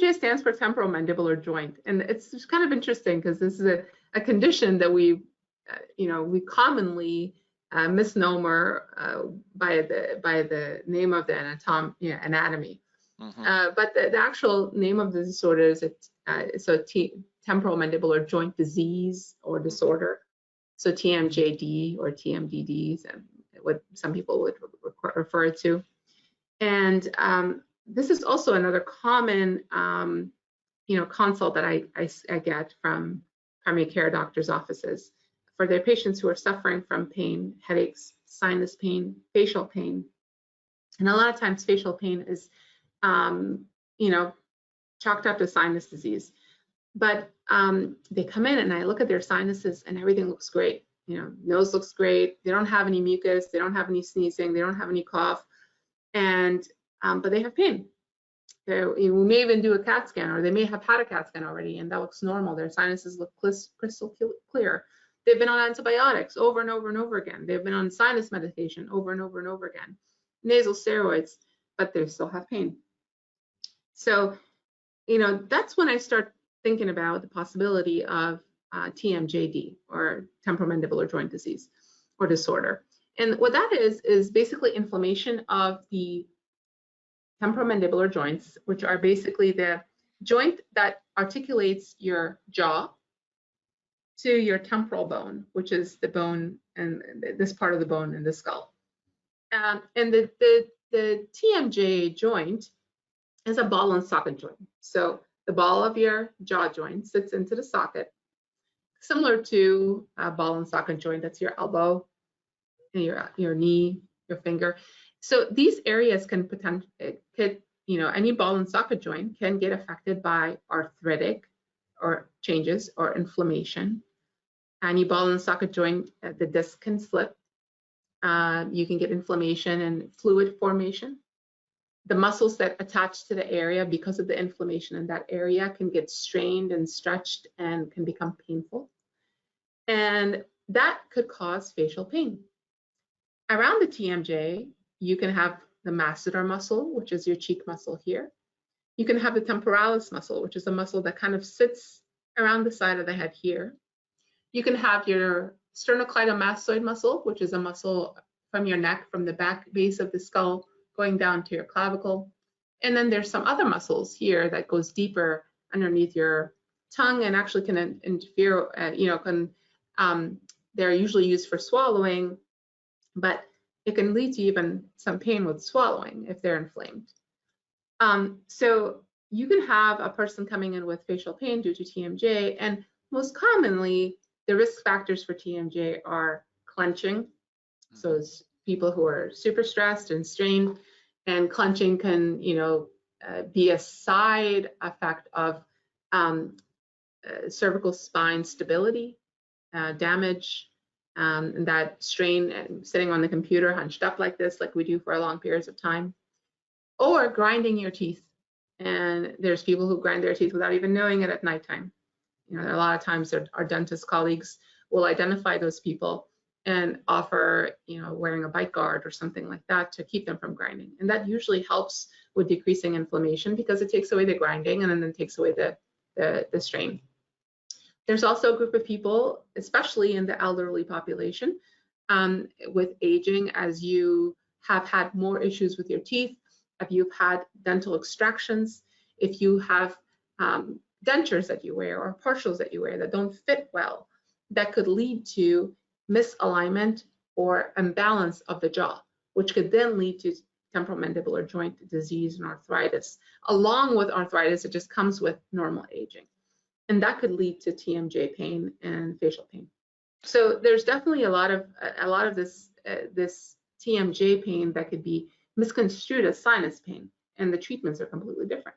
TMJ stands for temporomandibular joint, and it's just kind of interesting because this is a condition that we commonly misnomer by the name of the anatomy. But the actual name of the disorder is temporomandibular joint disease or disorder. So TMJD or TMDD, what some people would refer to. And this is also another common, consult that I get from primary care doctors' offices for their patients who are suffering from pain, headaches, sinus pain, facial pain. And a lot of times facial pain is, chalked up to sinus disease. But they come in and I look at their sinuses and everything looks great. Nose looks great. They don't have any mucus. They don't have any sneezing. They don't have any cough. And but they have pain. We may even do a CAT scan, or they may have had a CAT scan already, and that looks normal. Their sinuses look crystal clear. They've been on antibiotics over and over and over again. They've been on sinus medication over and over and over again, nasal steroids, but they still have pain. So, that's when I start thinking about the possibility of TMJD, or temporomandibular joint disease or disorder. And what that is basically inflammation of the temporomandibular joints, which are basically the joint that articulates your jaw to your temporal bone, which is the bone and this part of the bone in the skull. And the TMJ joint is a ball and socket joint. So the ball of your jaw joint sits into the socket, similar to a ball and socket joint. That's your elbow, your knee, your finger. So these areas can any ball and socket joint can get affected by arthritic or changes or inflammation. Any ball and socket joint, the disc can slip. You can get inflammation and fluid formation. The muscles that attach to the area because of the inflammation in that area can get strained and stretched and can become painful. And that could cause facial pain. Around the TMJ, you can have the masseter muscle, which is your cheek muscle here. You can have the temporalis muscle, which is a muscle that kind of sits around the side of the head here. You can have your sternocleidomastoid muscle, which is a muscle from your neck, from the back base of the skull, going down to your clavicle. And then there's some other muscles here that goes deeper underneath your tongue and actually can interfere, they're usually used for swallowing, but it can lead to even some pain with swallowing if they're inflamed. So you can have a person coming in with facial pain due to TMJ, and most commonly, the risk factors for TMJ are clenching. So it's people who are super stressed and strained, and clenching can, be a side effect of cervical spine stability, damage, and that strain and sitting on the computer hunched up like this, like we do for long periods of time, or grinding your teeth. And there's people who grind their teeth without even knowing it at nighttime. A lot of times our dentist colleagues will identify those people and offer, wearing a bite guard or something like that to keep them from grinding. And that usually helps with decreasing inflammation because it takes away the grinding and then takes away the strain. There's also a group of people, especially in the elderly population, with aging, as you have had more issues with your teeth, if you've had dental extractions, if you have dentures that you wear or partials that you wear that don't fit well, that could lead to misalignment or imbalance of the jaw, which could then lead to temporomandibular joint disease and arthritis. Along with arthritis, it just comes with normal aging. And that could lead to TMJ pain and facial pain. So there's definitely a lot of this TMJ pain that could be misconstrued as sinus pain, and the treatments are completely different.